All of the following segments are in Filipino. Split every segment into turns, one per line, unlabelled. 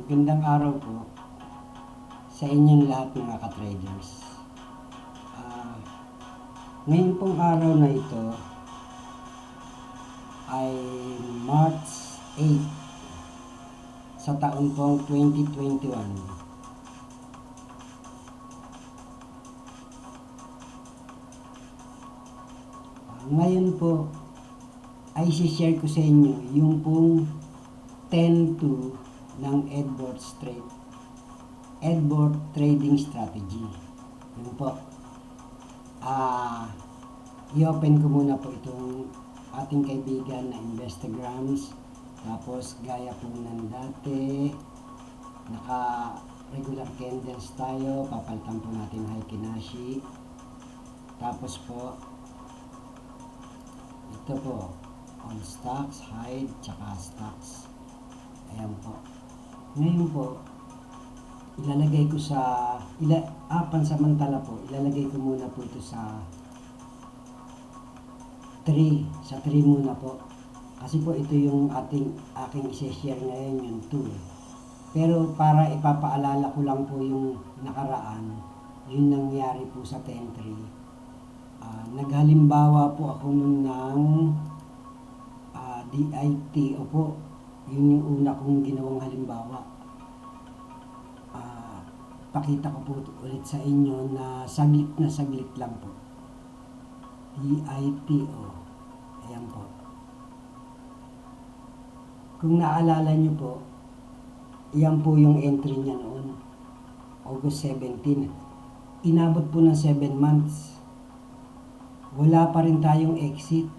Magandang araw po sa inyong lahat mga ka-traders. Ah, Ngayon pong araw na ito ay March 8 sa taon pong 2021. Ngayon po ay share ko sa inyo yung pong 10-2 ng Edward Trading Strategy. Yun po. I-open ko muna po itong ating kaibigan na Instagrams. Tapos gaya po ng dati, naka regular candles tayo. Papalitan po natin Heikin Ashi. Tapos po, ito po, on stocks, hide, tsaka stocks. Ayan po. Ngayon po, ilalagay ko sa, pansamantala po, ilalagay ko muna po ito sa 3. Sa 3 muna po. Kasi po ito yung aking isi-share ngayon, yung 2. Pero para ipapaalala ko lang po yung nakaraan, yung nangyari po sa 10-3. Naghalimbawa po ako nun ng DIT. Opo, yun yung una kong ginawang halimbawa. Pakita ko po ulit sa inyo na saglit lang po. DITO. Ayan po. Kung naalala nyo po, yan po yung entry niya noon. August 17. Inabot po ng 7 months. Wala pa rin tayong exit.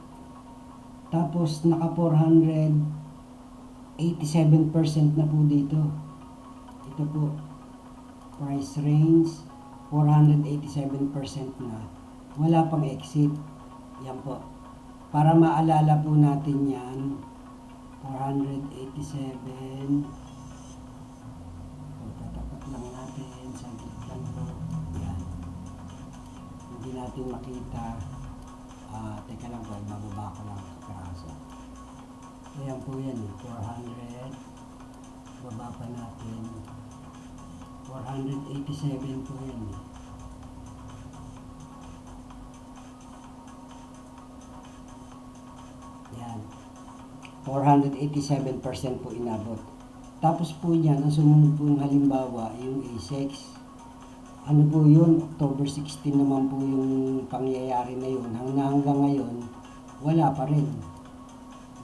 Tapos naka 487% na po dito. Ito po, price range 487% na. Wala pang exit. Yan po. Para maalala po natin yan, 487. Tatapat lang natin. Saglit lang po. Yan. Hindi natin makita. Teka lang po, bababa ko lang kaso. Ayan po yan, 400. Baba pa natin. 487 po yan. Yan. 487% po inabot. Tapos po yan, ang sumunod po yung halimbawa, yung A6. Ano po yun? October 16 naman po yung pangyayari na yun. Hanggang ngayon, wala pa rin.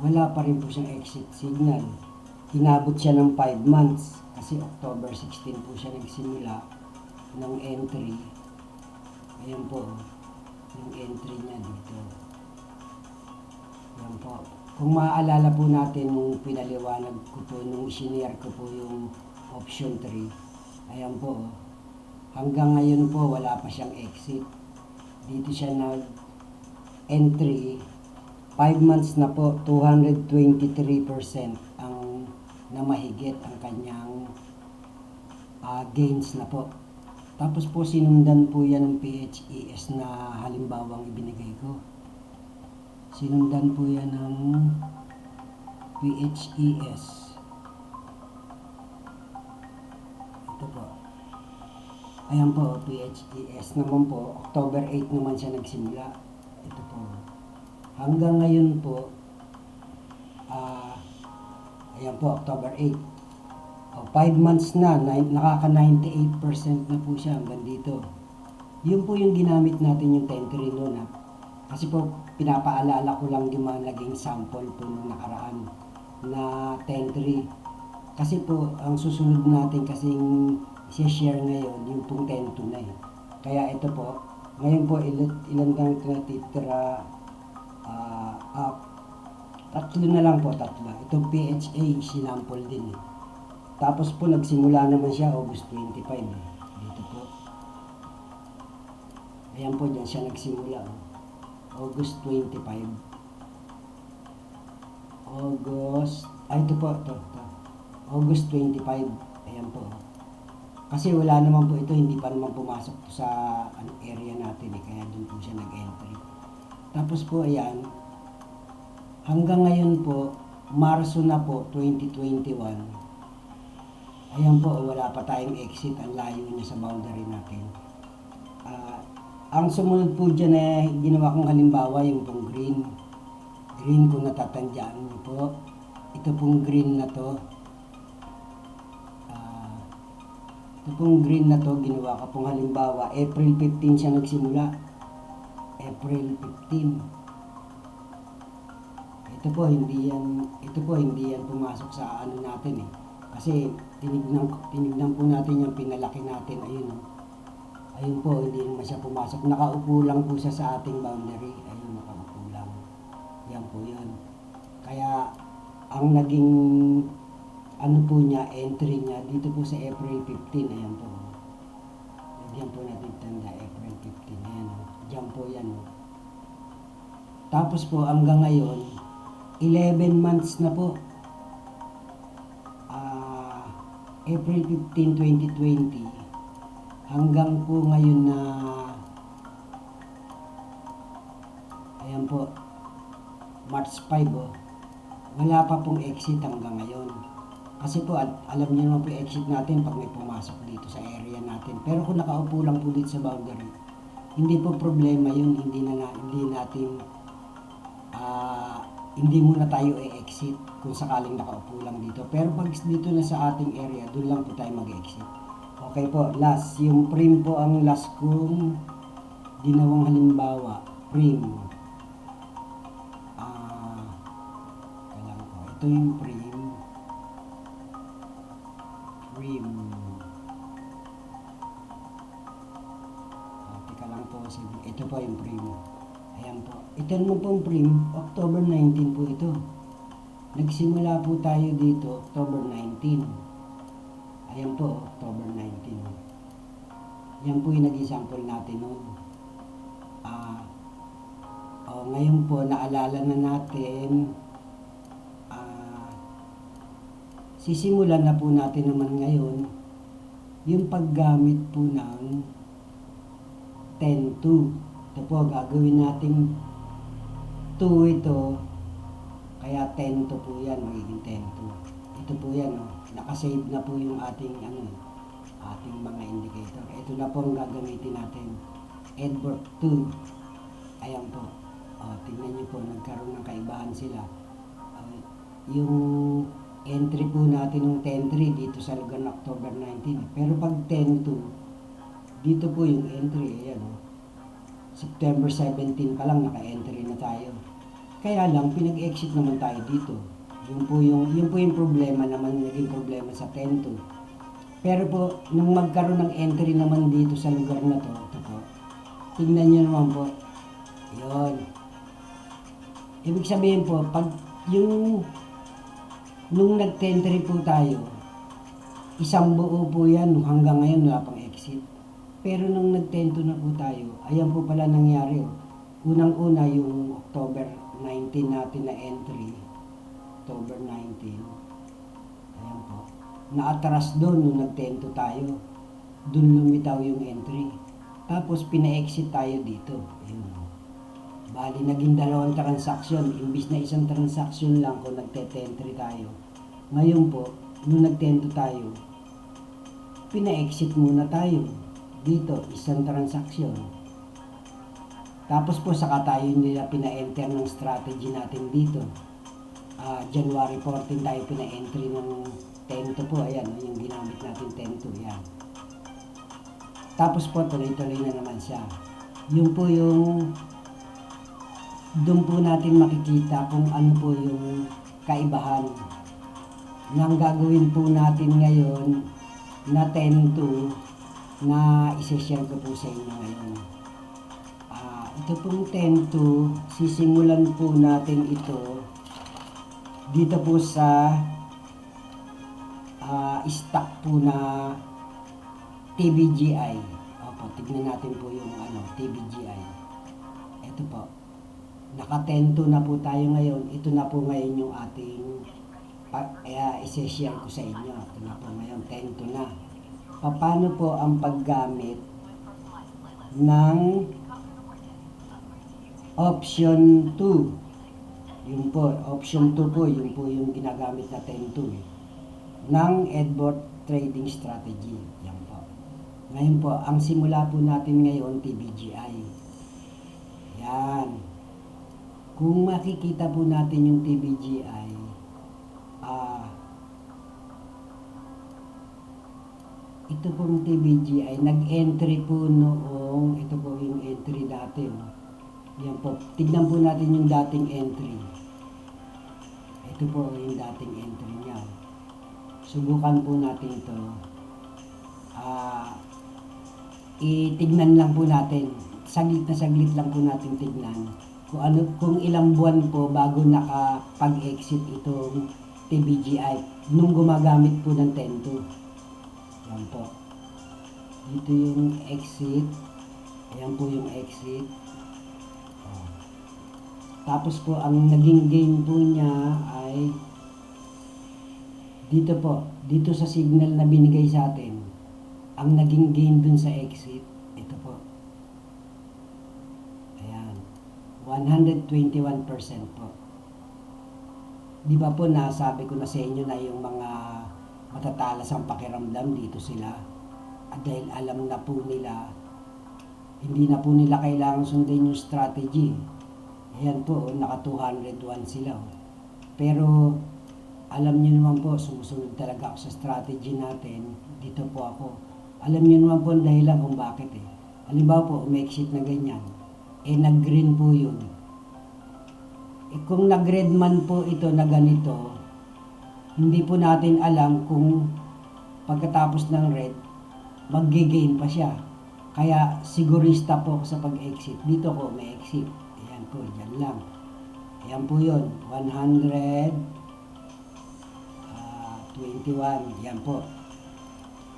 Wala pa rin po siyang exit signal. Inabot siya ng 5 months. Kasi October 16 po siya nagsimula ng entry. Ayan po, yung entry niya dito. Ayan po. Kung maaalala po natin nung pinaliwanag ko po, nung isinare ko po yung option 3, ayan po. Hanggang ngayon po, wala pa siyang exit. Dito siya nag-entry. 5 months na po, 223% ang namahigit ang kanyang gains na po. Tapos po sinundan po yan ng PHES na halimbawang ibinigay ko. Sinundan po yan ng PHES. Ito po. Ayan po, PHES naman po. October 8 naman siya nagsimula. Ito po. Hanggang ngayon po, ayan po, October 8. 5 months na, nakaka-98% na po siya hanggang dito. Yun po yung ginamit natin yung 10-3 noon. Kasi po, pinapaalala ko lang yung mga naging sample po nung nakaraan na 10-3. Kasi po, ang susunod natin kasing i-share ngayon, yung pong 10-2 na eh. Kaya ito po, ngayon po, ilan kang natitira, tatlo na lang po, tatlo. Itong PHA, sinample din eh. Tapos po, nagsimula naman siya August 25 eh. Dito po. Ayan po, dyan siya nagsimula. August 25. Ito po, ito. August 25. Ayan po. Kasi wala naman po ito, hindi pa naman pumasok sa area natin eh. Kaya doon po siya nag-entry. Tapos po, ayan. Hanggang ngayon po, Marso na po, 2021. Ayan po, wala pa tayong exit, ang layo niya sa boundary natin. Ang sumunod po dyan ginawa kong halimbawa yung pong green. Green kung natatandaan niyo po. Ito pong green na to. Ito pong green na to, ginawa ko pong halimbawa. April 15 siya nagsimula. April 15. Ito po hindi yan pumasok sa ano natin eh. Kasi tinignan po natin yung pinalaki natin, ayun oh. Ayun po, hindi naman siya pumasok. Nakaupo lang po siya sa ating boundary. Ayun, nakaupo lang. Yan po yun. Kaya, ang naging, ano po niya, entry niya, dito po sa April 15, ayan po. Diyan po natin tanda, April 15, ayan o. Diyan po yan o. Tapos po, hanggang ngayon, 11 months na po. April 15, 2020, hanggang po ngayon na ayan po March 5 oh, wala pa pong exit hanggang ngayon. Kasi po alam niyo naman po yung exit natin pag may pumasok dito sa area natin. Pero kung nakaupo lang po dito sa boundary, hindi po problema yun. Hindi muna tayo i-exit kung sakaling nakaupo lang dito. Pero pag dito na sa ating area, doon lang po tayo mag-exit. Okay po, last. Yung prim po ang last kong ginawang halimbawa. Prim. Kailangan po. Ito yung prim. Prim. Teka lang po. Ito po yung prim. Ayan po. Ito naman po ang prim. October 19 po ito. Nagsimula po tayo dito October 19. Ayan po, October 19. Yan po yung naging sample natin noon. Ngayon po, naalala na natin. Sisimulan na po natin naman ngayon yung paggamit po ng 10-2. Ito po, gagawin natin 2 ito. Kaya 10-2 po yan, magiging 10-2. Ito po yan, oh. Nakasave na po yung ating ating mga indicator. Ito na po ang gagamitin natin. Edward 2. Ayan po. Tingnan niyo po, nagkaroon ng kaibahan sila. Yung entry po natin ng 10-3 dito sa lugar ng October 19. Pero pag 10-2, dito po yung entry. Ayan o. September 17 pa lang naka-entry na tayo. Kaya lang, pinag-exit naman tayo dito. Yun po yung problema naman, naging problema sa 10-2. Pero po, nung magkaroon ng entry naman dito sa lugar na to, ito po, tingnan nyo naman po, yun. Ibig sabihin po, pag nung nag-entry po tayo, isang buo po yan, hanggang ngayon wala pang exit. Pero nung nag-10-2 na po tayo, ayan po pala nangyari. Unang-una yung October 19 natin na entry, October 19, ayan po, naatras doon nung nag-10-2 tayo, doon lumitaw yung entry. Tapos pina-exit tayo dito, ayun. Bali naging dalawang transaksyon, imbis na isang transaksyon lang kung nagte-entry tayo. Ngayon po, nung nag-10-2 tayo, pina-exit muna tayo dito, isang transaksyon. Tapos po saka tayo nila pina-enter ng strategy natin dito. January 14 tayo pina-entry ng 10-2 po. Ayan, yung ginamit natin 10-2. Yan. Tapos po tuloy-tuloy na naman siya. Yung po yung doon po natin makikita kung ano po yung kaibahan ng gagawin po natin ngayon na 10-2 na isi-share ko po sa inyo ngayon. Ito pong 10-2, sisimulan po natin ito dito po sa stock po na TBGI. Opo, tignan natin po yung TBGI. Ito po. Naka 10-2 na po tayo ngayon. Ito na po ngayon yung ating isi-share ko sa inyo. Ito na po ngayon, 10-2 na. Paano po ang paggamit ng option 2? Yun po, option 2 po, yun po yung ginagamit na 10-2 ng Edward trading strategy. Yan po. Ngayon po, ang simula po natin ngayon, TBGI. Yan. Kung makikita po natin yung TBGI, ito pong TBGI, nag-entry po noong, ito po yung entry natin. Yan po, tignan po natin yung dating entry. Ito po yung dating entry niya. Subukan po natin ito. Itignan lang po natin. Saglit na saglit lang po natin tignan. Kung ilang buwan po bago nakapag-exit itong TBGI nung gumagamit po ng 10-2. Yan po. Dito yung exit. Ayan po yung exit. Tapos po, ang naging gain po niya ay dito po. Dito sa signal na binigay sa atin. Ang naging gain dun sa exit, ito po. Ayan. 121% po. Di ba po, nasabi ko na sa inyo na yung mga matatalas ang pakiramdam, dito sila. At dahil alam na po nila, hindi na po nila kailangan sundin yung strategy. Ayan po, naka 201 sila. Pero, alam nyo naman po, sumusunod talaga ako sa strategy natin. Dito po ako. Alam nyo naman po ang dahilan kung bakit eh. Halimbawa po, umexit na ganyan. Nag-green po yun. Kung nag-red man po ito na ganito, hindi po natin alam kung pagkatapos ng red, mag-gain pa siya. Kaya sigurista po ako sa pag-exit. Dito ko may exit. Ayan po, dyan lang. Ayan po yun. 121. Ayan po.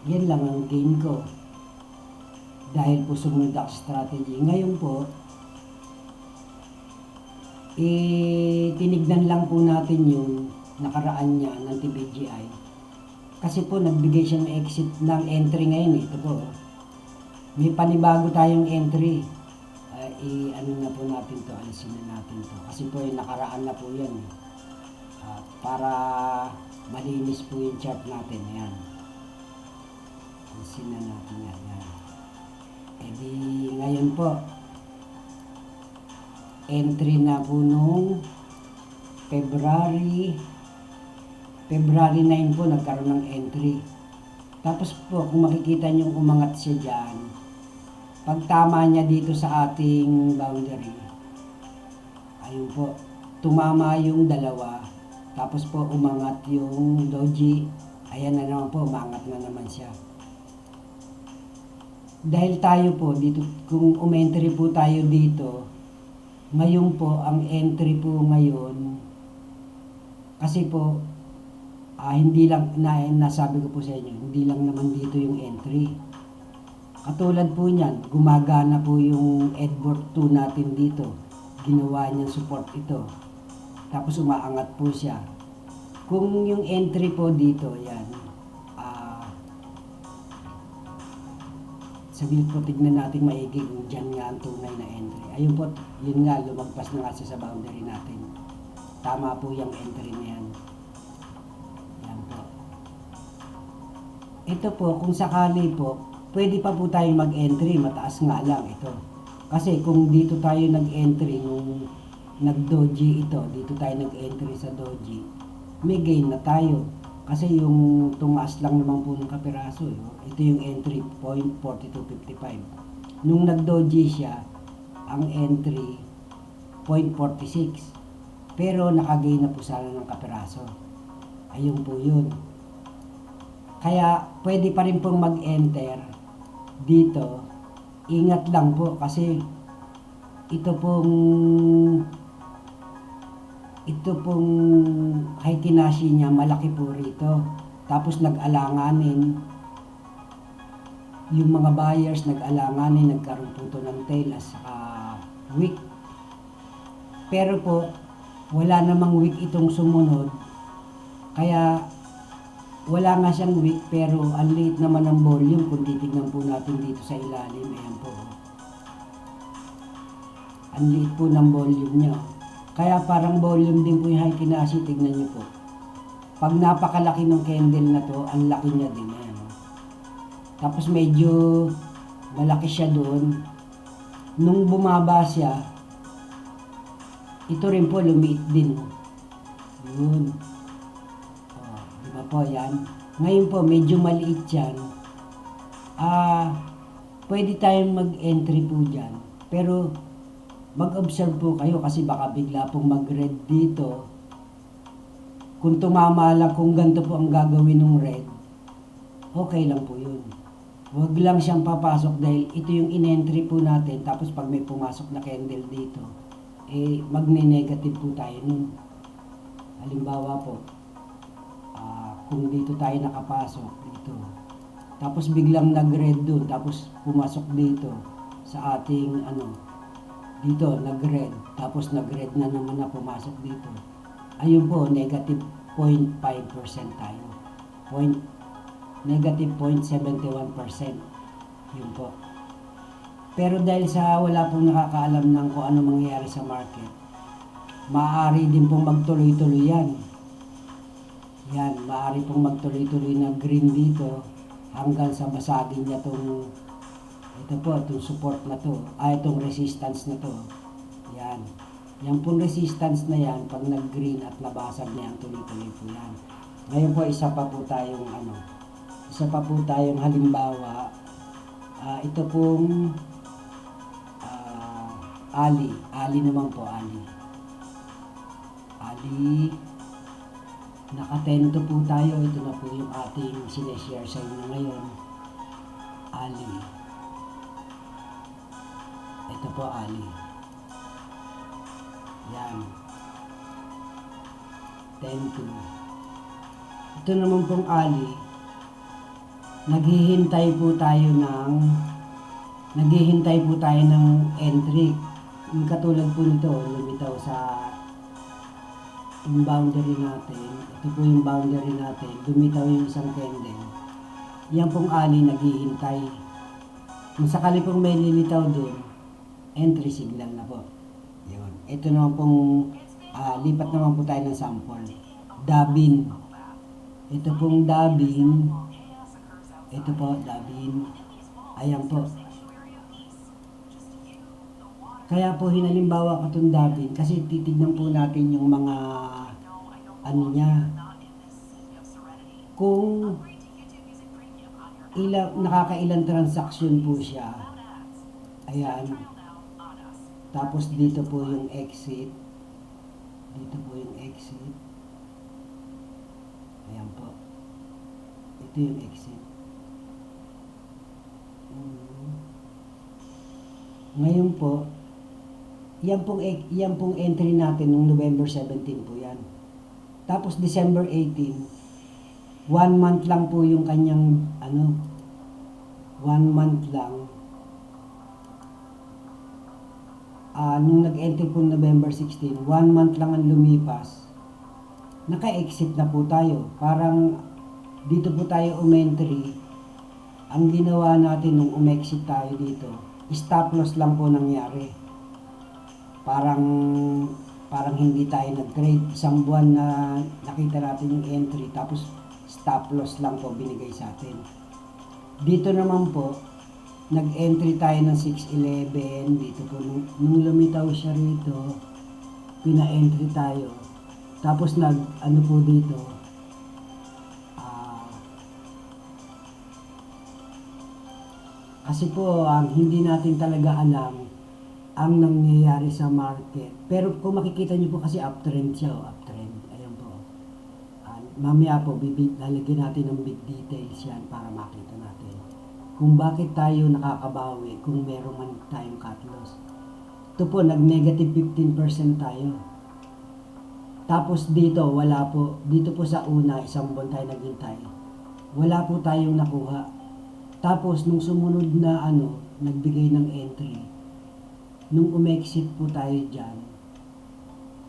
Yan lang ang gain ko. Dahil po sumunod ako strategy. Ngayon po, tinignan lang po natin yung nakaraan niya ng TBGI. Kasi po, nagbigay siya ng exit ng entry ngayon. Ito po. May panibago tayong entry. Ano na po natin to, alisin na natin to. Kasi po, yung nakaraan na po yan. Para malinis po yung chart natin. Ayan. Alisin na natin yan. Ayan. Di ngayon po, entry na po nung February 9 po nagkaroon ng entry. Tapos po, kung makikita nyo umangat siya dyan, pagtama niya dito sa ating boundary, ayun po, tumama yung dalawa. Tapos po, umangat yung doji. Ayan na naman po, umangat na naman siya. Dahil tayo po, dito, kung umentry po tayo dito, ngayon po, ang entry po ngayon, kasi po, hindi lang, nasabi ko po sa inyo, hindi lang naman dito yung entry. Katulad po niyan, gumagana po yung Edward 2 natin dito. Ginawa niyang support ito. Tapos umaangat po siya. Kung yung entry po dito, yan. Saglit po, tignan natin maigi kung dyan nga ang tunay na entry. Ayun po, yun nga, lumagpas na nga siya sa boundary natin. Tama po yung entry na yan. Yan po. Ito po, kung sakali po, pwede pa po tayo mag-entry, mataas nga lang ito. Kasi kung dito tayo nag-entry nung nag-doji ito, dito tayo nag-entry sa doji, may gain na tayo. Kasi yung tumaas lang naman po ng kapiraso. Ito yung entry, 0.4255. Nung nag-doji siya, ang entry, 0.46. Pero nakagain na po sana ng kapiraso. Ayun po yun. Kaya pwede pa rin pong mag-enter dito. Ingat lang po kasi ito pong Heikinasi niya malaki po rito. Tapos nag-alanganin yung mga buyers, nag-alanganin, nagkaroon po ito ng tail at saka wick. Pero po, wala namang wick itong sumunod. Kaya wala nga siyang wick pero ang liit naman ng volume kung titignan po natin dito sa ilalim. Ayan po. Ang liit po ng volume niya. Kaya parang volume din po yung Heikinasi, tignan niyo po. Pag napakalaki ng candle na to, ang laki niya din. Ayan, oh. Tapos medyo malaki siya doon. Nung bumaba siya, ito rin po lumiit din. Yun. Oh, di ba po yan? Ngayon po, medyo maliit yan. Pwede tayong mag-entry po dyan. Pero, mag-observe po kayo kasi baka bigla pong mag-red dito. Kung tumama lang, kung ganito po ang gagawin ng red, okay lang po yun. Huwag lang siyang papasok dahil ito yung in-entry po natin. Tapos pag may pumasok na candle dito, magne-negative po tayo nun. Halimbawa po, kung dito tayo nakapasok, dito. Tapos biglang nag-red doon, tapos pumasok dito sa ating dito nag-red, tapos nag-red na naman na pumasok dito. Ayun po, negative 0.5% tayo. Negative 0.71%. Yun po. Pero dahil sa wala pong nakakaalam ng kung ano mangyayari sa market, maaari din pong magtuloy-tuloy yan. Yan, maaari pong magtuloy-tuloy na green dito hanggang sa basagin niya itong support na to, itong resistance na to. Yan. Yan pong resistance na yan, pag nag-green at nabasag na yan, tuloy-tuloy po yan. Ngayon po, isa pa po tayong halimbawa. Ito pong Ali naman po, Ali. Nakatento po tayo. Ito na po yung ating sineshare sa inyo ngayon. Ali. Ito po, Ali. Yan. 10-2. Ito naman pong Ali. Naghihintay po tayo ng entry. Yung katulad po nito, lumitaw sa yung boundary natin. Ito po yung boundary natin. Lumitaw yung isang candle. Yan pong Ali naghihintay. Kung sakali pong may lilitaw doon, entry signal na po. Yun. Ito naman pong lipat naman po tayo ng sample. Dabin. Ito pong Dabin. Ito po, Dabin. Ayan po. Kaya po hinalimbawa ko itong Dabin kasi titignan po natin yung mga niya. Kung nakakailang transaction po siya. Ayan. Tapos dito po yung exit. Dito po yung exit. Ayan po. Ito yung exit. Ngayon po, yan pong entry natin nung November 17 po yan. Tapos December 18, 1 month lang po yung kanyang 1 month lang. Nung nag-enter po November 16, 1 month lang ang lumipas. Naka-exit na po tayo. Parang dito po tayo umentry. Ang ginawa natin nung umexit tayo dito, stop loss lang po nangyari. Parang hindi tayo nag-trade. Isang buwan na nakita natin yung entry, tapos stop loss lang po binigay sa atin. Dito naman po, nag-entry tayo ng 611. Dito po, nung lumitaw siya rito, pina-entry tayo. Tapos po dito, kasi po, hindi natin talaga alam ang nangyayari sa market. Pero kung makikita nyo po kasi uptrend siya, uptrend. Ayan po. Mamaya po, lalagyan natin ng big details yan para makita natin kung bakit tayo nakakabawi kung meron man tayong cut loss. Ito po, nag-negative 15% tayo. Tapos dito, wala po. Dito po sa una, isang buwan tayo naghintay. Wala po tayong nakuha. Tapos, nung sumunod na nagbigay ng entry, nung umexit po tayo dyan,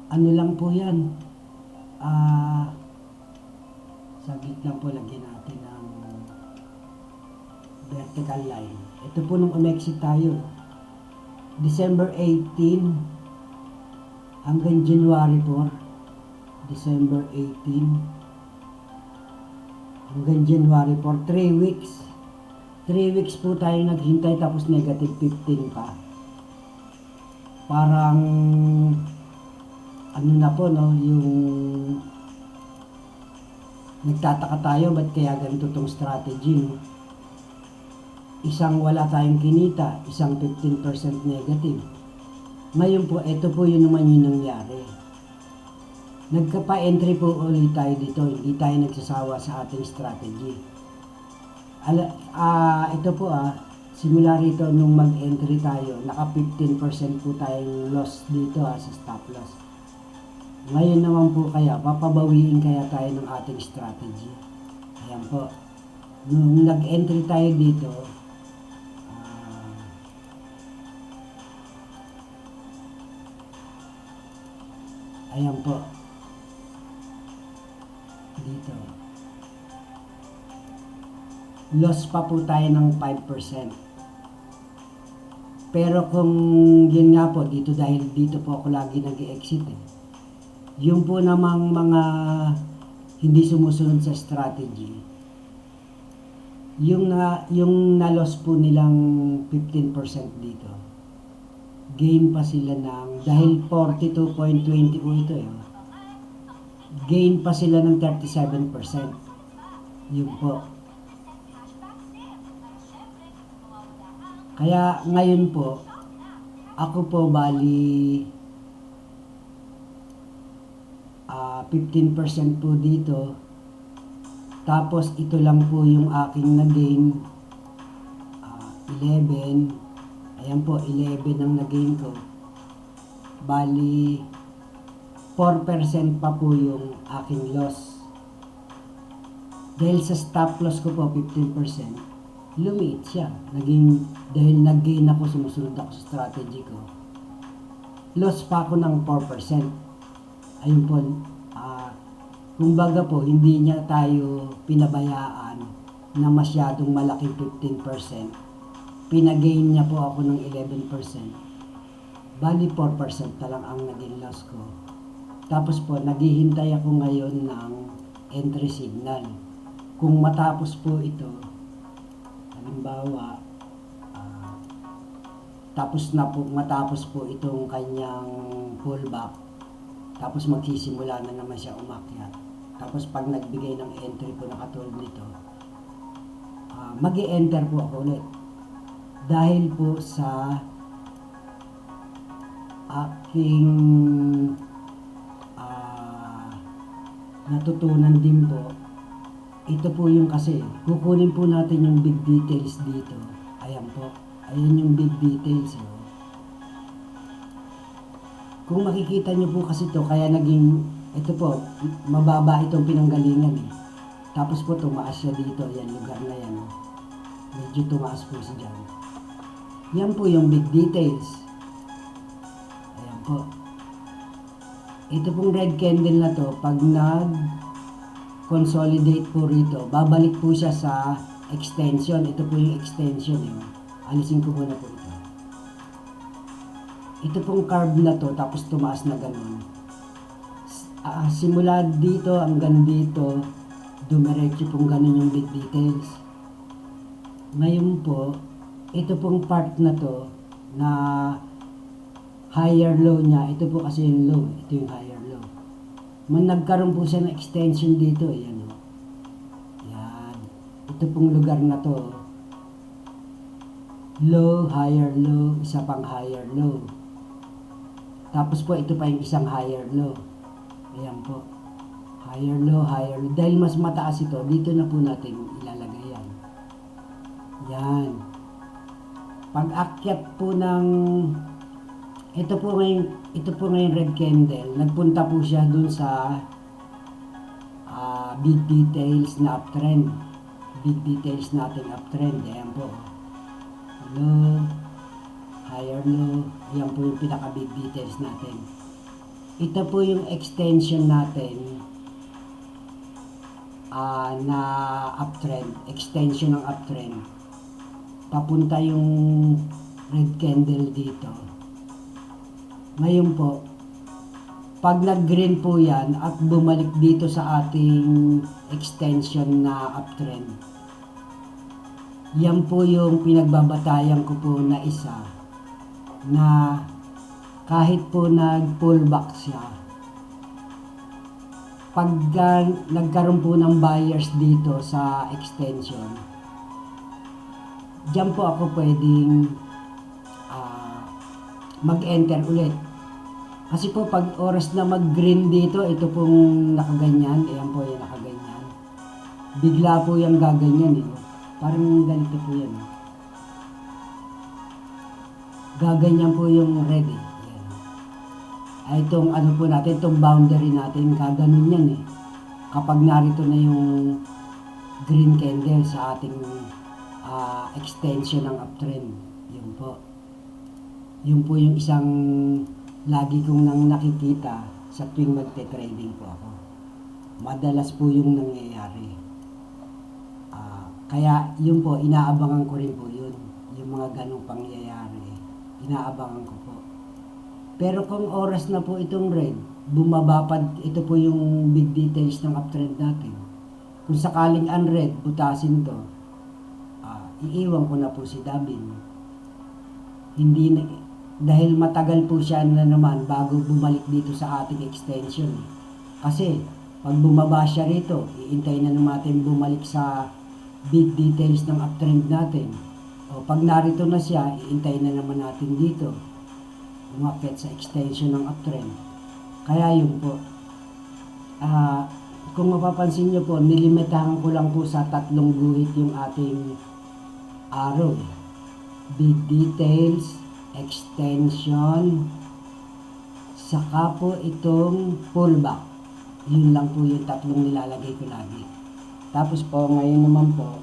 lang po yan. Sa gitna po, lagyan natin ng vertical line. Ito po nung umexit tayo. December 18 hanggang January 4. December 18 hanggang January for 3 weeks. 3 weeks po tayo naghintay tapos negative 15 pa. Parang ano na po no, yung nagtataka tayo ba't kaya ganito tong strategy no? Isang wala tayong kinita, isang 15% negative. Ngayon po, ito po yun naman yung nangyari. Nagkapa-entry po ulit tayo dito, hindi tayo nagsasawa sa ating strategy. Ito po simula rito nung mag-entry tayo, naka 15% po tayong loss dito sa stop loss. Ngayon naman po kaya, papabawiin kaya tayo ng ating strategy. Ayan po. Nung nag-entry tayo dito, ayan po. Dito. Loss pa po tayo ng 5%. Pero kung yun nga po, dito dahil dito po ako lagi nag-exit Yung po namang mga hindi sumusunod sa strategy, yung na-loss po nilang 15% dito, gain pa sila ng, dahil 42.20 po ito gain pa sila ng 37%. Yun po. Kaya ngayon po, ako po bali 15% po dito. Tapos ito lang po yung aking na-gain 11. Ayan po, 11 ang na-gain ko. Bali 4% pa po yung aking loss. Dahil sa stop loss ko po 15%, lumiit siya. Dahil nag-gain ako, sumusunod ako sa strategy ko. Loss pa ako ng 4%. Ayun po, kumbaga po, hindi niya tayo pinabayaan na masyadong malaking 15%. Pinagain niya po ako ng 11%. Bali 4% na lang ang naging loss ko. Tapos po, naghihintay ako ngayon ng entry signal. Kung matapos po ito, halimbawa, matapos po itong kanyang pullback, tapos magsisimula na naman siya umakyat. Tapos pag nagbigay ng entry po na katulad nito, mag-i-enter po ako ulit. Dahil po sa aking natutunan din po, ito po yung kasi, kukunin po natin yung big details dito. Ayan po, ayan yung big details. Kung makikita nyo po kasi ito, kaya naging, ito po, mababa itong pinanggalingan Tapos po tumaas siya dito, ayan, lugar na yan. Medyo tumaas po siya dyan. Yan po yung big details. Ayan po. Ito pong red candle na to, pag consolidate po rito, babalik po siya sa extension. Ito po yung extension. Alisin ko muna po ito. Ito pong curve na to, tapos tumaas na ganun. Simula dito hanggang dito, dumiretso pong ganun yung big details. Ngayon po, ito pong part na to, na higher low niya, ito po kasi yung low, ito yung higher low. Nagkaroon po siya ng extension dito, yan o. Yan. Ito pong lugar na to, low, higher low, isa pang higher low. Tapos po ito pa yung isang higher low. Ayan po. Higher low, higher low. Dahil mas mataas ito, dito na po natin ilalagay yan. Yan. Pag-akyat po ng ito po ngayon red candle, nagpunta po siya dun sa big details na uptrend. Big details natin uptrend. Ayan po. Low, higher low. Ayan po yung pinaka big details natin. Ito po yung extension natin na uptrend. Extension ng uptrend. Papunta yung red candle dito. Ngayon po, Pag nag-green po yan at bumalik dito sa ating extension na uptrend, yan po yung pinagbabatayan ko po na isa na kahit po nag-pullback siya, pag nagkaroon po ng buyers dito sa extension, diyan po ako pwedeng mag-enter ulit. Kasi po pag oras na mag-green dito, ito pong nakaganyan, ayan po yung nakaganyan. Bigla po yung gaganyan eh. Parang ganito po yan. Gaganyan po yung red eh. Ayan. Ay itong ano po natin, itong boundary natin, gaganon yan eh. Kapag narito na yung green candle sa ating extension ng uptrend. Yun po. Yun po yung isang lagi kong nang nakikita sa tuwing magte-trading po ako. Madalas po yung nangyayari. Kaya yun po, inaabangan ko rin po yun. Yung mga ganong pangyayari, inaabangan ko po. Pero kung oras na po itong red, bumabapad, ito po yung big details ng uptrend natin. Kung sakaling unread, butasin to, iiwan ko na po si Dabin. Hindi na, dahil matagal po siya na naman bago bumalik dito sa ating extension. Kasi pag bumaba siya rito, iintay na natin bumalik sa big details ng uptrend natin. O pag narito na siya, iintay na naman natin dito umakyat sa extension ng uptrend. Kaya yun po. Kung mapapansin nyo po, nilimitahan ko lang po sa 3 guhit yung ating arrow. Big details, extension, saka po itong pullback. Yun lang po yung 3 nilalagay ko lagi. Tapos po, ngayon naman po,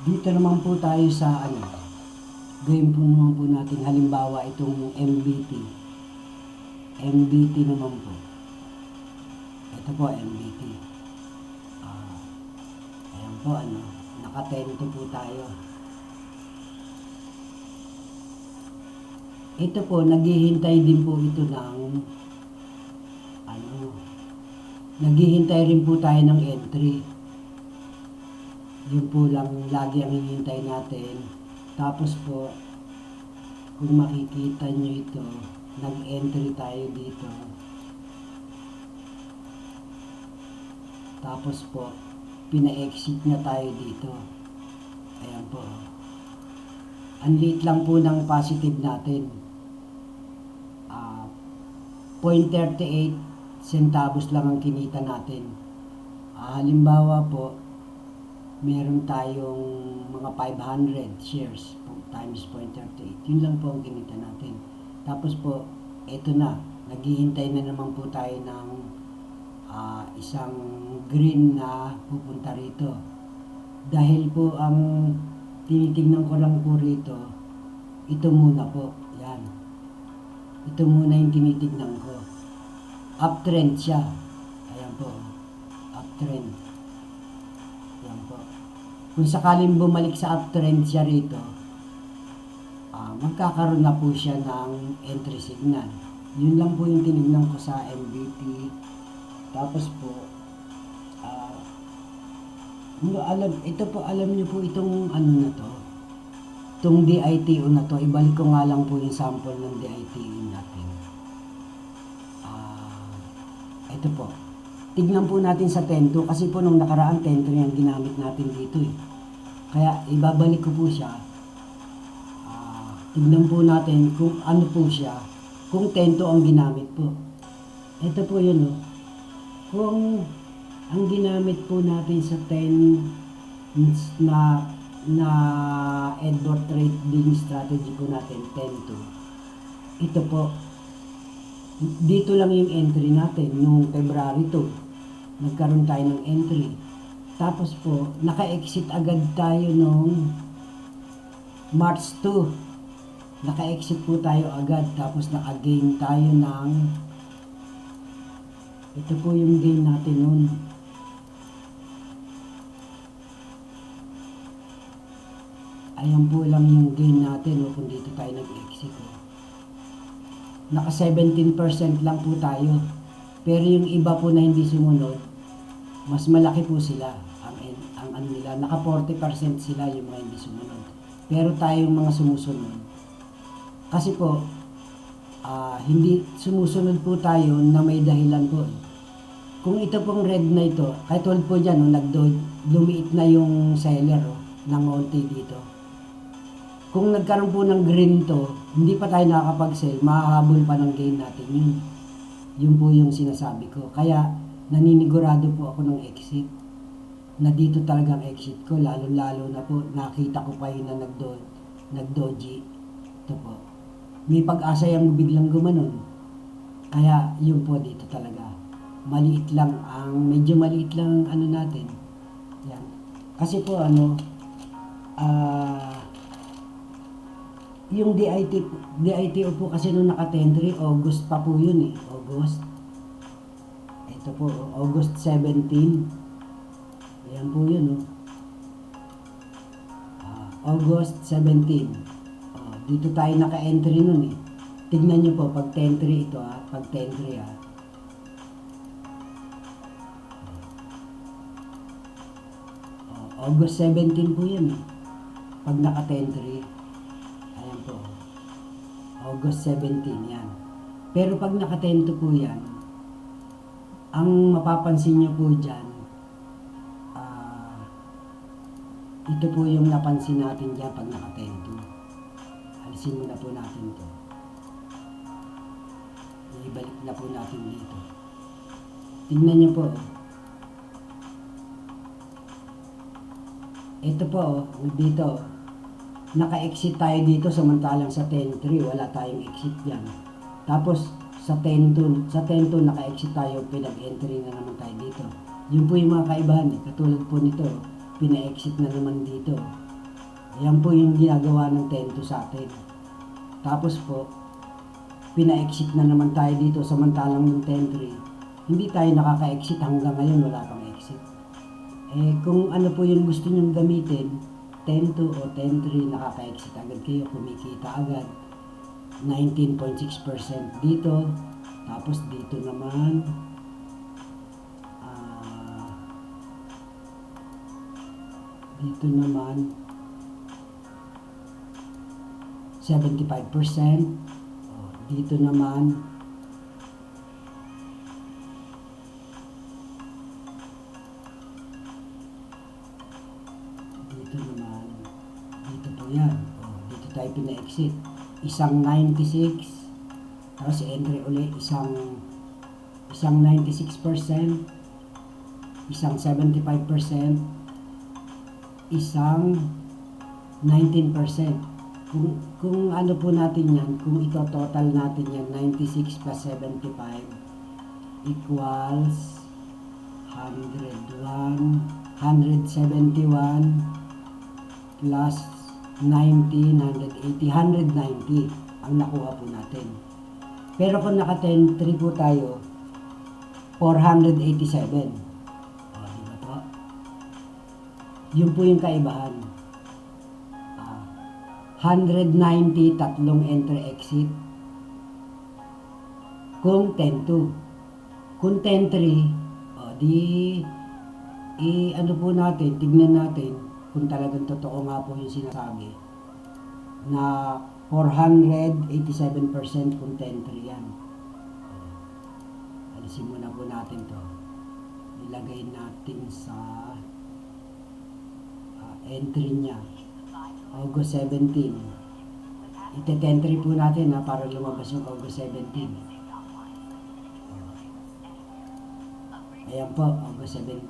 dito naman po tayo sa gawin po naman po natin halimbawa itong MBT. MBT naman po. Ito po, MBT. Ayan po, naka-10 po tayo. Ito po, naghihintay din po ito ng naghihintay rin po tayo ng entry. Yun po lang lagi ang hinihintay natin. Tapos po, kung makikita nyo ito, nag-entry tayo dito. Tapos po, pina-exit na tayo dito. Ayan po. Ang liit lang po ng positive natin. 0.38 centavos lang ang kinita natin. Halimbawa po, meron tayong mga 500 shares times 0.38. Yun lang po ang kinita natin. Tapos po, eto na. Naghihintay na naman po tayo ng isang green na pupunta rito. Dahil po ang tinitignan ko lang po rito, ito muna po. Yan. Ito muna yung tinitignan ko. Uptrend siya. Ayan po. Uptrend. Ayan po. Kung sakaling bumalik sa uptrend siya rito, magkakaroon na po siya ng entry signal. Yun lang po yung tinignan ko sa MBT. Tapos po, ito po, alam niyo po itong na to, itong DITO na to, ibalik ko nga lang po yung sample ng DITO natin. Ito po, tignan po natin sa 10-2 kasi po nung nakaraan 10-2 yung ginamit natin dito eh. Kaya ibabalik ko po siya. Tignan po natin kung ano po siya, kung 10-2 ang ginamit po. Ito po yun oh. Kung ang ginamit po natin sa 10 na Edward trading strategy po natin, 10-2. Ito po, dito lang yung entry natin, nung February 2, nagkaroon tayo ng entry. Tapos po, naka-exit agad tayo nung March 2. Naka-exit po tayo agad, tapos naka-gain tayo ng, ito po yung gain natin nun. Ayan po lang yung gain natin, kung dito tayo nag-exit. naka 17% lang po tayo. Pero yung iba po na hindi sumunod, mas malaki po sila. Ang ano nila, naka 40% sila yung mga hindi sumunod. Pero tayong mga sumusunod, kasi po, hindi sumusunod po tayo na may dahilan po. Kung ito pong red na ito, kahit tulad po dyan, lumiit na yung seller ng onti dito. Kung nagkaroon po ng green to, hindi pa tayo nakakapag-sell, mahahabol pa ng gain natin yun. Yun po yung sinasabi ko. Kaya naninigurado po ako ng exit. Na dito talagang exit ko, lalo-lalo na po, nakita ko pa yun na nagdoji. Ito po. May pag-asa yung biglang gumanon. Kaya yun po dito talaga. Maliit lang medyo maliit lang ano natin. Yan. Kasi po yung DITO po kasi nung naka-tentry, August pa po yun August. Ito po, August 17. Ayan po yun August 17. Dito tayo naka-entry nun Tignan nyo po, pag tentry ito pag tentry August 17 po yan pag naka-tentry. Ayan po. August 17 yan. Pero pag naka-tento po yan, ang mapapansin nyo po dyan, ito po yung napansin natin dyan pag naka-tento. Alisin muna po natin to. Ibalik na po natin dito. Tingnan nyo po. Ito po, dito. Naka-exit tayo dito samantalang sa 10-3, wala tayong exit dyan. Tapos, sa 10-2 naka-exit tayo, pinag-entry na naman tayo dito. Yun po yung mga kaibahan Katulad po nito, pina-exit na naman dito. Ayan po yung ginagawa ng 10-2 sa atin. Tapos po, pina-exit na naman tayo dito samantalang ng 10-3. Hindi tayo nakaka-exit hanggang ngayon, wala pang exit. Kung ano po yung gusto nyong gamitin, 10-2 o 10-3, nakaka-exit agad kayo, kumikita agad. 19.6% dito, tapos dito naman, dito naman, 75%, dito naman, dito po yan. Dito tayo pina-exit. Isang 96, tapos entry ulit isang 96%, isang 75%, isang 19%. Kung ano po natin yan, kung ito total natin yan, 96 plus 75 equals 171 plus 90, 180, 190 ang nakuha po natin. Pero kung naka-10-3 po tayo, 487. Diba po? Yun po yung kaibahan. 190, tatlong enter-exit. Kung 10-2. Kung 10-3, ano po natin, tignan natin kung talagang totoo nga po yung sinasabi na 487% kung 10-3 yan. Alisin muna po natin to. Ilagay natin sa entry niya. August 17. Ite-10-3 po natin para lumabas yung August 17. Ayan po, August 17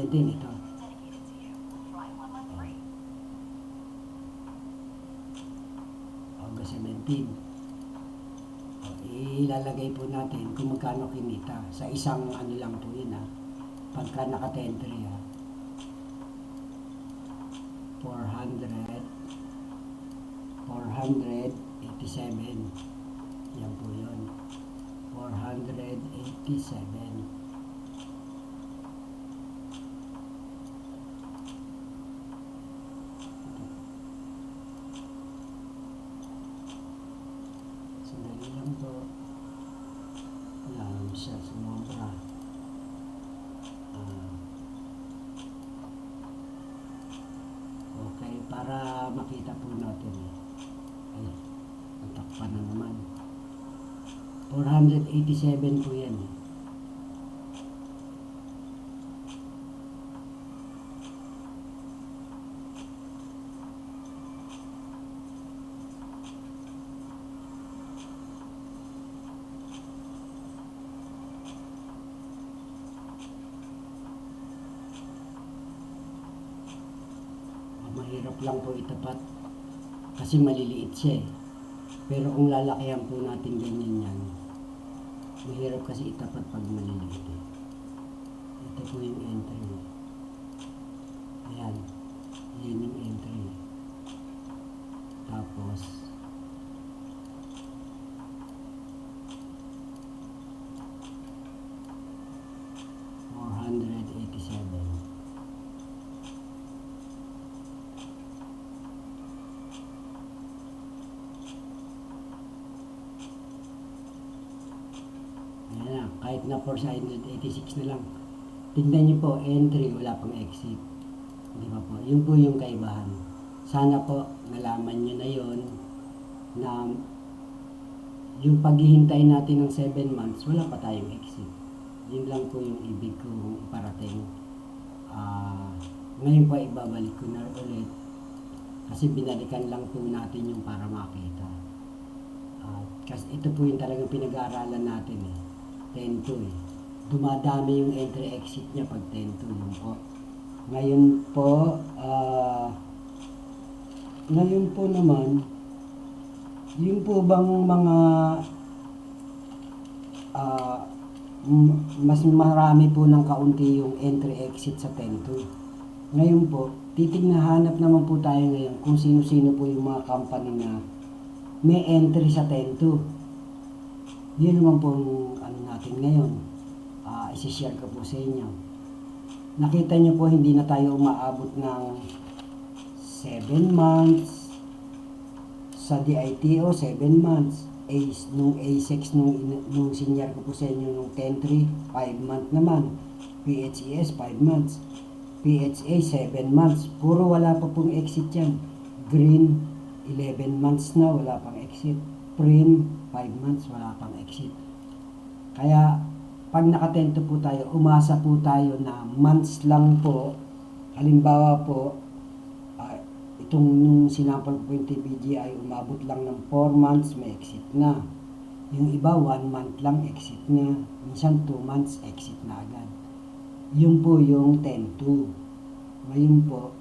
ito. August 17. Ilalagay po natin kung magkano kinita. Sa isang ano lang po yun pagka naka-10-3 487. Yan po yun. 487. Sandali lang po. siya, sumobra. Ah, okay, para makita po natin. Ay, natakpan na naman. 487 po yan. Mahirap lang po itapat kasi maliliit siya eh. Pero kung lalakihan po natin ganyan yan, mahirap kasi itapat pag maliliit eh. Ito po yung entry. Ayan. Yan yung entry. Tapos, $487. Ayan na, kahit na 486 na lang. Tignan nyo po, entry, wala pang exit. Di ba po? Yun po yung kaibahan. Sana po, nalaman nyo na yon na yung paghihintay natin ng 7 months, wala pa tayong exit. Yun lang po yung ibig kong iparating. Ngayon po, ibabalik ko na ulit. Kasi binalikan lang po natin yung para makita. Kasi ito po yung talagang pinag-aaralan natin eh. 10-2 eh. Dumadami yung entry-exit niya pag 10-2 yun po. Ngayon po naman, yung po bang mga mas marami po ng kaunti yung entry-exit sa 10-2. Ngayon po, hanap naman po tayo ngayon kung sino-sino po yung mga company na may entry sa 10-2. Yun naman po ano natin ngayon. Isi-share ko po sa inyo. Nakita nyo po hindi na tayo umaabot ng 7 months sa DITO, 7 months. Nung A6 nung senior ko po sa inyo nung 10-3, 5 months naman. PHES 5 months. PHA 7 months. Puro wala pa pong exit yan. Green 11 months na wala pang exit. Prim 5 months wala pang exit. Kaya pag nakatento po tayo, umasa po tayo na months lang po. Halimbawa po, itong nung sinample ko yung TPG ay umabot lang ng 4 months, may exit na. Yung iba, 1 month lang, exit na. Minsan 2 months, exit na agad. Yun po yung 10-2. Ngayon po,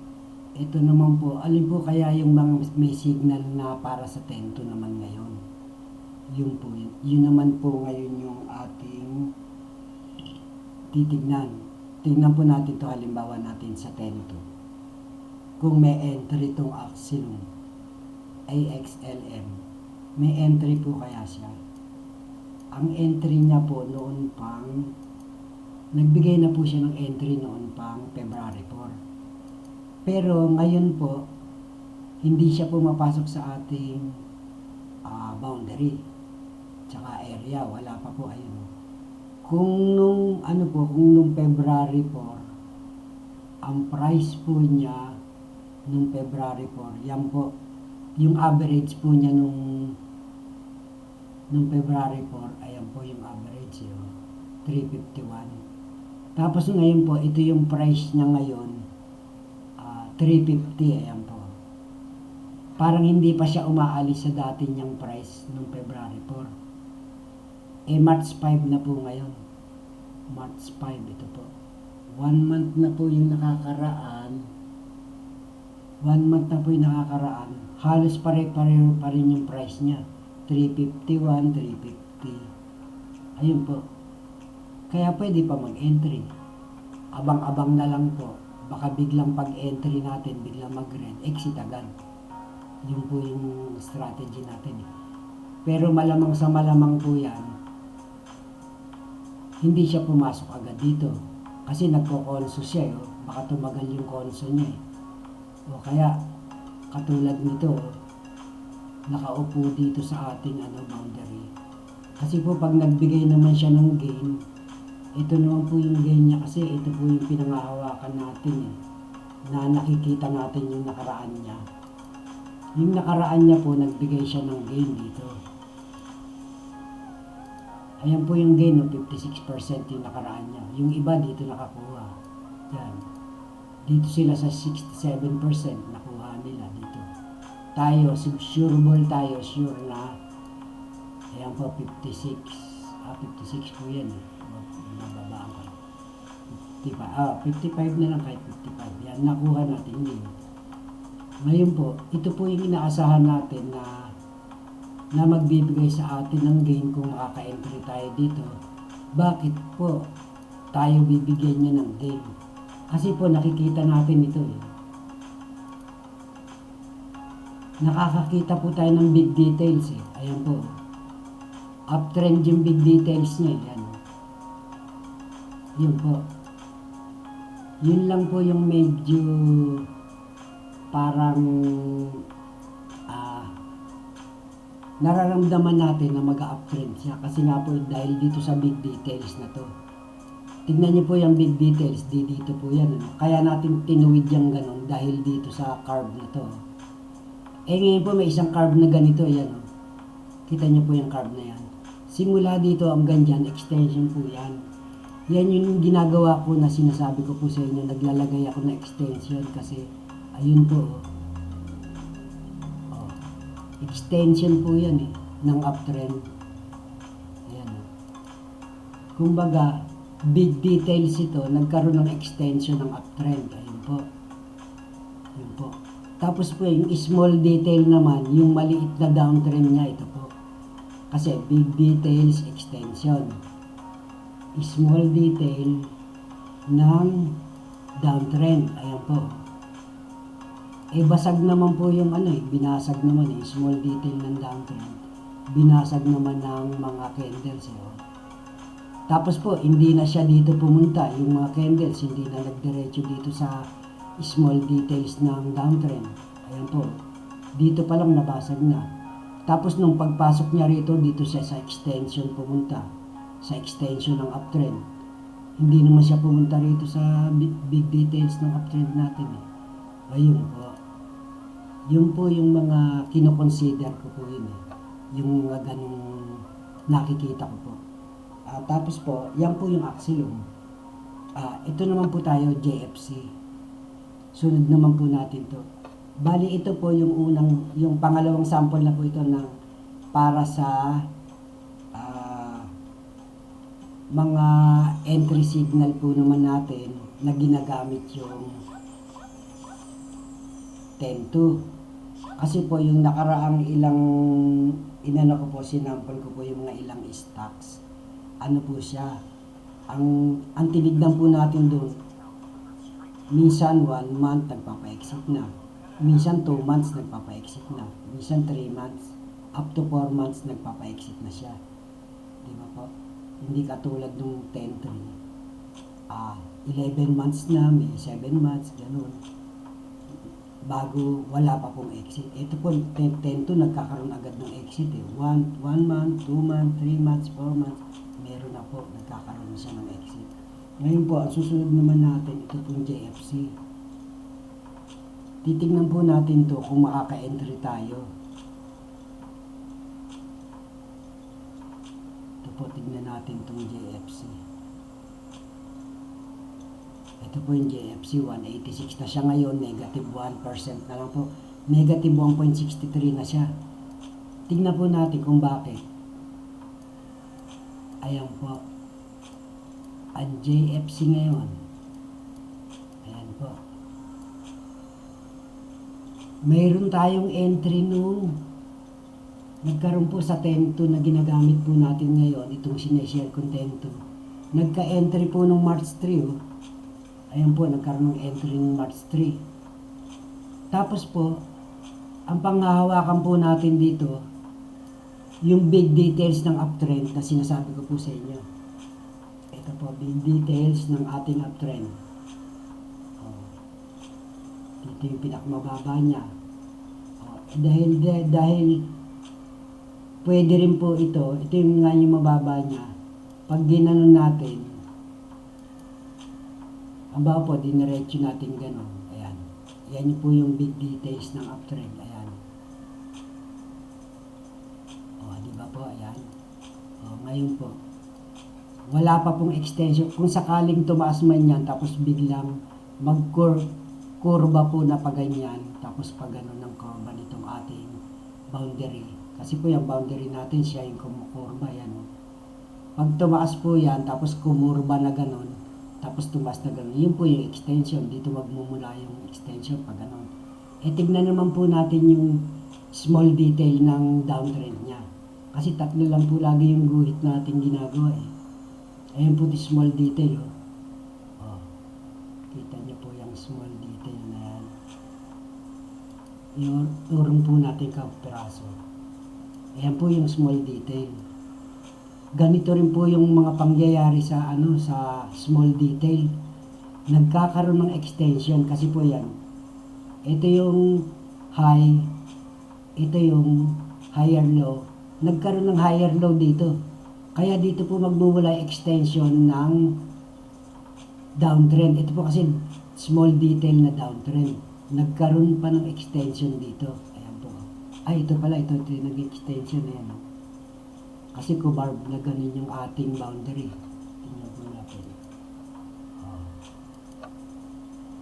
ito naman po, alin po kaya yung mga may signal na para sa 10-2 naman ngayon. Yun po, yun naman po ngayon yung ating titignan. Tignan po natin to halimbawa natin sa 10-2. Kung may entry itong Axilum, AXLM, may entry po kaya siya. Ang entry niya po noon pang, nagbigay na po siya ng entry noon pang February 4. Pero ngayon po, hindi siya pumapasok sa ating boundary, tsaka area, wala pa po ayun. Kung nung February 4, ang price po niya nung February 4, yan po, yung average po niya nung February 4, ayan po yung average yun, 351. Tapos ngayon po, ito yung price niya ngayon, 350, ayan po. Parang hindi pa siya umaalis sa dati niyang price nung February 4. March 5 na po ngayon. March 5, ito po. 1 month na po yung nakakaraan. 1 month na po yung nakakaraan. Halos pare-pareho pa rin yung price niya. 351, 350. Ayun po. Kaya pwede pa mag-entry. Abang-abang na lang po. Baka biglang pag-entry natin, biglang mag-red, exit agad. Yun po yung strategy natin. Pero malamang sa malamang po yan, hindi siya pumasok agad dito. Kasi nagko-conso siya, baka tumagal yung conso niya eh. O kaya, katulad nito, nakaupo dito sa ating boundary. Kasi po pag nagbigay naman siya ng gain, ito naman po yung gain niya kasi ito po yung pinangahawakan natin na nakikita natin yung nakaraan niya. Yung nakaraan niya po, nagbigay siya ng gain dito. Ayan po yung gain, 56% yung nakaraan niya. Yung iba dito nakakuha. Yan. Dito sila sa 67% nakuha nila dito. Tayo, sureable tayo, sure na. Ayan po, 56. 56 po yan. Nababaan ko. 55 na lang kahit 55. Yan, nakuha natin yun. Ngayon po, ito po yung inaasahan natin na magbibigay sa atin ng gain kung makaka-entry tayo dito. Bakit po tayo bibigyan niya ng gain? Kasi po nakikita natin ito Nakakakita po tayo ng big details Ayan po. Uptrend yung big details niya. Yan. Yun po. Yun lang po yung medyo parang nararamdaman natin na mag-uptrend siya kasi nga po dahil dito sa big details na to. Tignan niyo po yung big details, dito po yan. Kaya natin tinuwid yung ganun dahil dito sa curve na to. Ngayon po may isang curve na ganito, yan Kita niyo po yung curve na yan. Simula dito hanggang dyan, extension po yan. Yan yung ginagawa ko na sinasabi ko po sa inyo, naglalagay ako ng extension kasi ayun po extension po yan ng uptrend. Ayan Kumbaga, big details ito, nagkaroon ng extension ng uptrend. Ayun po. Ayun po. Tapos po yung small detail naman, yung maliit na downtrend niya, ito po. Kasi big details, extension. Small detail ng downtrend. Ayan po. Basag naman po yung binasag naman small detail ng downtrend. Binasag naman ng mga candles Tapos po, hindi na siya dito pumunta. Yung mga candles, hindi na nagdiretso dito sa small details ng downtrend. Ayan po. Dito pa lang nabasag na. Tapos nung pagpasok niya rito, dito siya sa extension pumunta. Sa extension ng uptrend. Hindi naman siya pumunta rito sa big details ng uptrend natin Ayun po. Yun po yung mga kinoconsider ko po yun Yung mga ganung nakikita ko po. Tapos po, yan po yung Axilum. Ito naman po tayo, JFC. Sunod naman po natin to. Bali ito po yung pangalawang sample na po ito ng para sa mga entry signal po naman natin na ginagamit yung 10-2. Kasi po yung nakaraang ko po, sinample ko po yung mga ilang stocks. Ano po siya? Ang tinignan po natin doon, minsan 1 month nagpapa-exit na. Minsan 2 months nagpapa-exit na. Minsan 3 months. Up to 4 months nagpapa-exit na siya. Di ba po? Hindi katulad ng 10-3. 11 months na, may 7 months, ganun. Bago wala pa pong exit. Ito po, 10-2 nagkakaroon agad ng exit 1 month, 2 months, 3 months, 4 months. Meron na po, nagkakaroon na siya ng exit. Ngayon po, ang susunod naman natin, ito pong JFC. Titignan po natin to kung makaka-entry tayo. Ito po, tignan natin itong JFC. Ito po yung JFC, 186 na siya ngayon, negative 1% na lang po. Negative 1.63 na siya. Tignan po natin kung bakit. Ayan po. Ang JFC ngayon. Ayan po. Mayroon tayong entry nung nagkaroon po sa 10-2 na ginagamit po natin ngayon. Itong sineshare kong 10-2. Nagka-entry po nung March 3 Ayan po, nagkaroon ng entry ng March 3. Tapos po, ang panghahawakan po natin dito, yung big details ng uptrend na sinasabi ko po sa inyo. Ito po, big details ng ating uptrend. Dito yung pinakamababa niya. Dahil pwede rin po ito yung nga yung mababa niya. Pag ginanon natin, ang baba po, diniretso natin ganon. Ayan. Yan po yung big details ng uptrend. Ayan. O, di ba po? Ayan. O, ngayon po. Wala pa pong extension. Kung sakaling tumaas man yan, tapos biglang kurba po na paganyan, tapos pag gano'n ng kurba nitong ating boundary. Kasi po yung boundary natin, siya yung kumukurba yan. Pag tumaas po yan, tapos kumurba na gano'n, tapos tumaas na gano'n, yun po yung extension. Dito magmumula yung extension pag gano'n. Tignan naman po natin yung small detail ng downtrend niya. Kasi tatlo lang po lagi yung guhit natin ginagawa Ayan po yung small detail. Kita niyo po yung small detail na yan. Yung turong po natin kapiraso. Ayan po yung small detail. Ganito rin po yung mga pangyayari sa sa small detail. Nagkakaroon ng extension kasi po yan. Ito yung high, ito yung higher low. Nagkaroon ng higher low dito. Kaya dito po magmumula extension ng downtrend. Ito po kasi small detail na downtrend. Nagkaroon pa ng extension dito. Ayan po. Ay, ito pala. Ito nag-extension na yan. Kasi kubarb na ganun yung ating boundary. Tingnan po natin.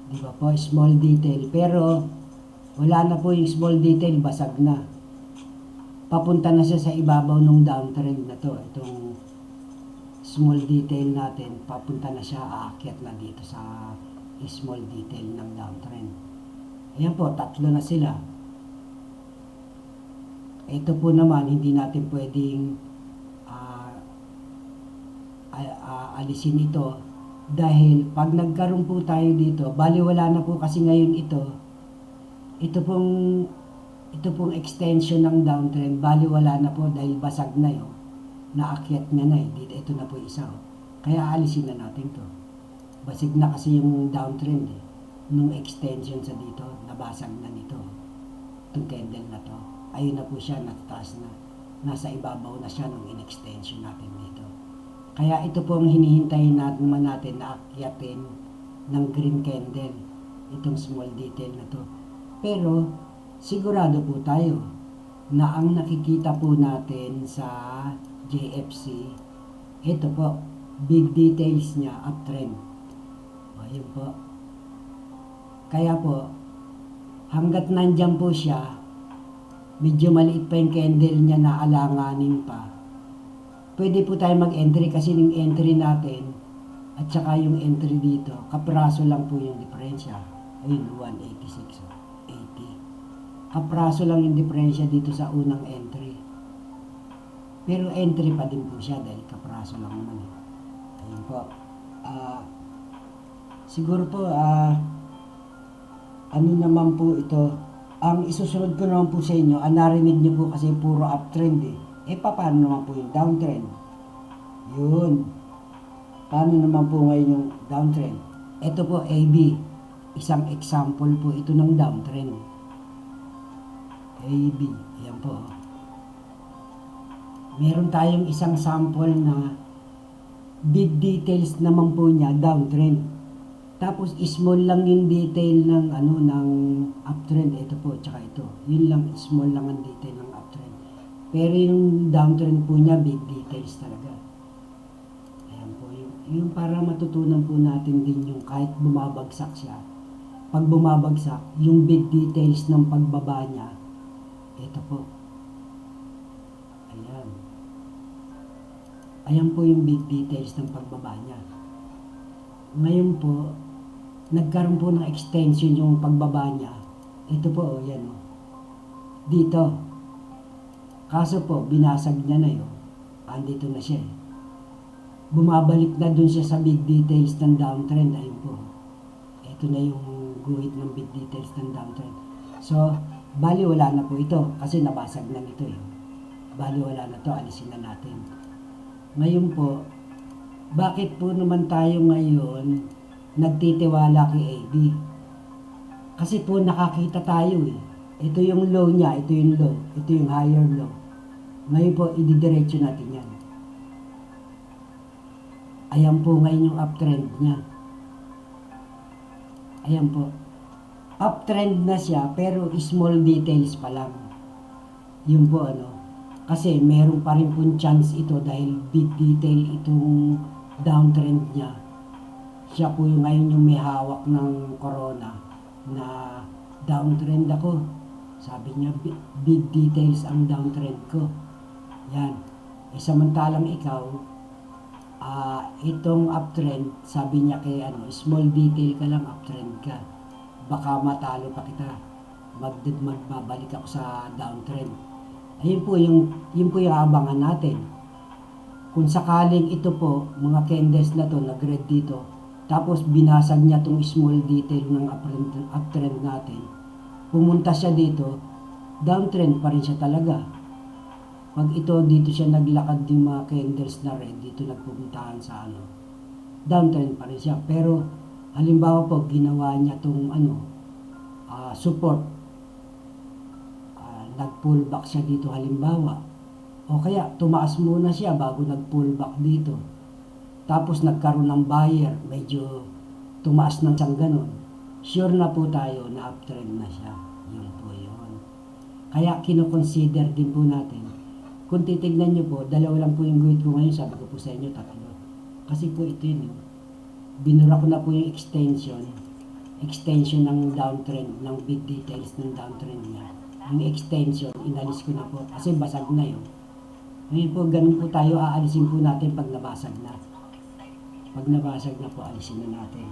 Di ba po? Small detail. Pero, wala na po yung small detail. Basag na. Papunta na siya sa ibabaw ng downtrend na to. Itong small detail natin, papunta na siya, aakyat na dito sa small detail ng downtrend. Ayan po, tatlo na sila. Ito po naman, hindi natin pwedeng alisin ito dahil pag nagkaroon po tayo dito, baliwala na po kasi ngayon ito pong extension ng downtrend, baliwala na po dahil basag na yun. Naakyat niya na dito. Ito na po isa. Kaya alisin na natin to. Basig na kasi yung downtrend nung extension sa dito, nabasag na nito. Itong candle na to. Ayun na po siya, natataas na. Nasa ibabaw na siya nung in-extension natin dito. Kaya ito po ang hinihintayin natin na akyatin ng green candle. Itong small detail na to. Pero, sigurado po tayo na ang nakikita po natin sa JFC, ito po, big details niya, uptrend. Ayun po. Kaya po, hanggat nandyan po siya, medyo maliit pa yung candle niya na alanganin pa. Pwede po tayo mag-entry kasi yung entry natin at saka yung entry dito, kapraso lang po yung diferensya. Ayun, 186. Kapraso lang yung diferensya dito sa unang entry. Pero entry pa din po siya dahil kapraso lang naman. Ayun po. Siguro po, ano naman po ito, ang isusunod ko naman po sa inyo, narinig niyo po kasi puro uptrend paano naman po yung downtrend? Yun. Paano naman po ngayon yung downtrend? Ito po, AB. Isang example po ito ng downtrend. AB. Ayan po. Meron tayong isang sample na big details naman po niya, downtrend. Tapos small lang yung detail ng ng uptrend. Ito po, tsaka ito. Yun lang, small lang ang detail ng uptrend. Pero yung downtrend po niya, big details talaga. Ayan po. Yung para matutunan po natin din yung kahit bumabagsak siya. Pag bumabagsak, yung big details ng pagbaba niya, ito po. Ayan. Ayan po yung big details ng pagbaba niya. Ngayon po, nagkaroon po ng extension yung pagbaba niya. Ito po, yan o. Dito. Kaso po, binasag niya na yun. Andito na siya Bumabalik na dun siya sa big details ng downtrend. Ayun po. Ito na yung guhit ng big details ng downtrend. So, bali wala na po ito kasi nabasag na nito Bali wala na to, alisin na natin. Ngayon po, bakit po naman tayo ngayon nagtitiwala kay AB? Kasi po nakakita tayo Ito yung low niya, ito yung low, ito yung higher low. Ngayon po, ididiretso natin yan. Ayan po ngayon yung uptrend niya. Ayan po. Uptrend na siya, pero small details pa lang. Yun po ano. Kasi meron pa rin pong chance ito dahil big detail itong downtrend niya. Siya po yung ngayon yung may hawak ng corona na downtrend ako. Sabi niya, big details ang downtrend ko. Yan. Samantalang ikaw, itong uptrend, sabi niya kay small detail ka lang, uptrend ka. Baka matalo pa kita. Magbabalik ako sa downtrend. Ayun po yun po yung abangan natin. Kung sakaling ito po, mga candles na to, nag-red dito, tapos binasag niya tong small detail ng uptrend natin, pumunta siya dito, downtrend pa rin siya talaga. Pag ito, dito siya naglakad yung mga candles na red, dito nagpupuntahan sa downtrend pa rin siya. Pero, halimbawa po, ginawa niya itong support. Nag-pullback siya dito halimbawa. O kaya, tumaas muna siya bago nag-pullback dito. Tapos nagkaroon ng buyer, medyo tumaas ng siyang ganun. Sure na po tayo na uptrend na siya. Yun po yun. Kaya, kinoconsider din po natin. Kung titignan nyo po, dalawa lang po yung guhit ko ngayon, sabi ko po sa inyo, tatlo. Kasi po ito yun, binura ko na po yung extension ng downtrend, ng big details ng downtrend niya. Yung extension, inalis ko na po, kasi basag na yun. Ngayon po, ganun po tayo, aalisin po natin pag nabasag na. Pag nabasag na po, alisin na natin.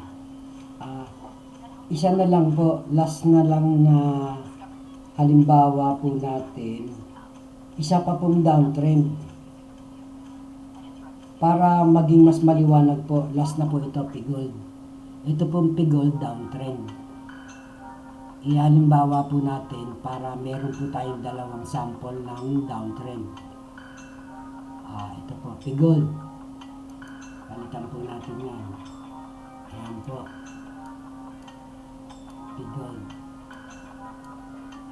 Isa na lang po, last na lang na halimbawa po natin, isa pa pong downtrend. Para maging mas maliwanag po, last na po ito, P-Gold. Ito pong P-Gold downtrend. Ihalimbawa po natin para meron po tayong dalawang sample ng downtrend. Ito po, P-Gold. Palitan po natin yan. Ayan po. P-Gold.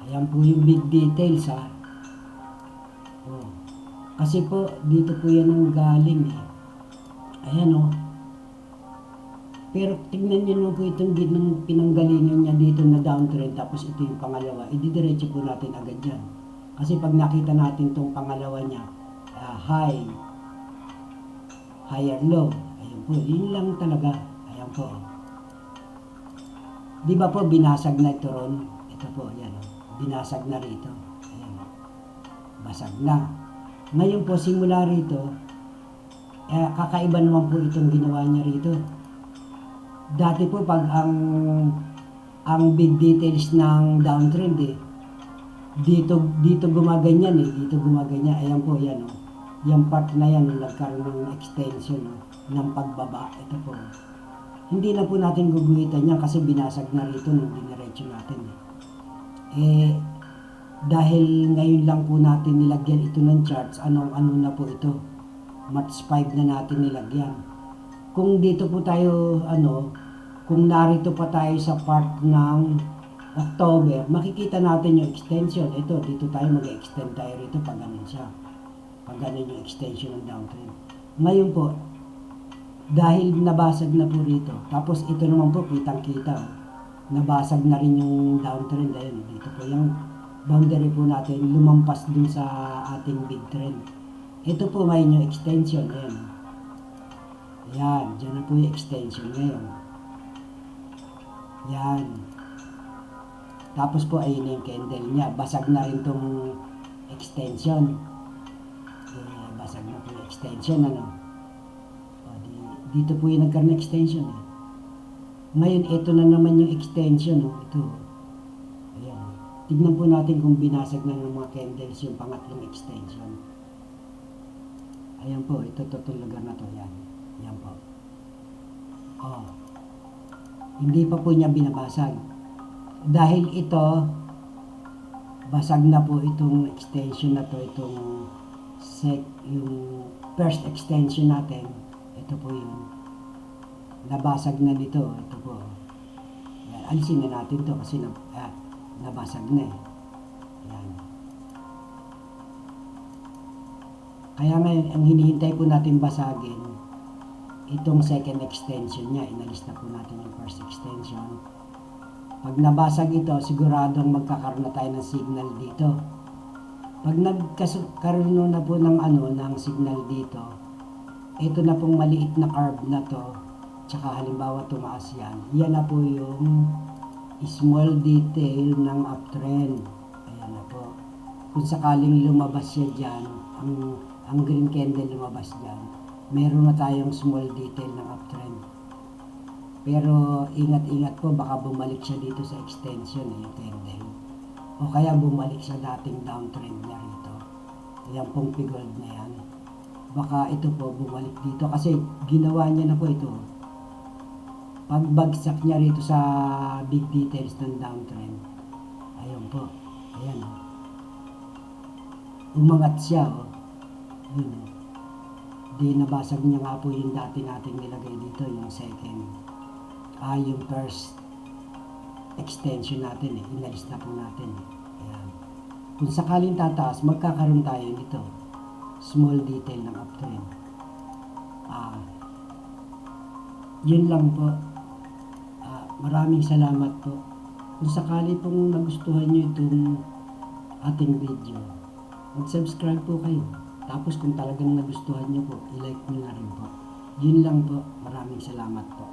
Ayan po yung big details Kasi po, dito po yan ang galing Ayan Pero tignan nyo naman po itong pinanggalingan niya dito na downtrend, tapos ito yung pangalawa. Ididiretso po natin agad yan. Kasi pag nakita natin itong pangalawa niya, high, higher low. Ayan po, yun lang talaga. Ayan po. Di ba po binasag na ito ron? Ito po, yan binasag na rito. Ayan basag na. Ngayon po, simula rito, kakaiba naman po itong ginawa niya rito. Dati po, pag ang big details ng downtrend dito gumaganyan dito gumaganyan. Ayan po, yan yung part na yan, nagkaroon ng extension ng pagbaba. Ito po. Hindi na po natin guguhitan yan kasi binasag na rito nung diniretso natin dahil ngayon lang po natin nilagyan ito ng charts, ano na po ito, March 5 na natin nilagyan. Kung dito po tayo, kung narito pa tayo sa part ng October, makikita natin yung extension. Ito, dito tayo mag-extend tayo rito pag ganun siya. Pag ganun yung extension ng downtrend. Ngayon po, dahil nabasag na po rito, tapos ito naman po, kitang-kita, nabasag na rin yung downtrend. Ayun, dito po yung boundary po natin, lumampas dun sa ating big trend. Ito po may yung extension. Ayan. Yan, dyan na po yung extension ngayon. Yan. Tapos po, ayun yung candle niya. Basag na rin tong extension. Basag na po yung extension, dito po yung nagkaroon ng extension. Ngayon, ito na naman yung extension. Ito. Ayan. Tignan po natin kung binasag na ng mga candles yung pangatlong extension. Ayan po, ito total lugar na to. Yan. Yan po. Hindi pa po niya binabasag. Dahil ito, basag na po itong extension na to, itong yung first extension natin. Ito po yung nabasag na nito. Ito po. Yan. Alisin na natin to kasi nabasag na Yan. Kaya ngayon, ang hinihintay po natin basagin, itong second extension niya. Inalis na po natin yung first extension. Pag nabasag ito, siguradong magkakaroon na tayo ng signal dito. Pag nagkaroon na po ng signal dito, ito na pong maliit na curve na to, tsaka halimbawa tumaas yan na po yung small detail ng uptrend. Ayan na po. Kung sakaling lumabas siya dyan, ang green candle lumabas dyan, meron na tayong small detail ng uptrend. Pero ingat-ingat po, baka bumalik siya dito sa extension yung candle. O kaya bumalik sa dating downtrend niya rito. Ayan pong P-Gold na yan. Baka ito po bumalik dito kasi ginawa niya na po ito. Pagbagsak niya rito sa big details ng downtrend, ayun po, ayan o. Umangat siya o. Yun o. Di nabasag niya nga po yung dati nating nilagay dito, yung second. Yung first extension natin inalis na po natin. Ayan. Kung sakaling tataas, magkakaroon tayo nito. Small detail ng uptrend. Yun lang po. Maraming salamat po. Kung sakali pong nagustuhan nyo itong ating video, mag-subscribe po kayo. Tapos kung talagang nagustuhan nyo po, i-like nyo na rin po. Yun lang po. Maraming salamat po.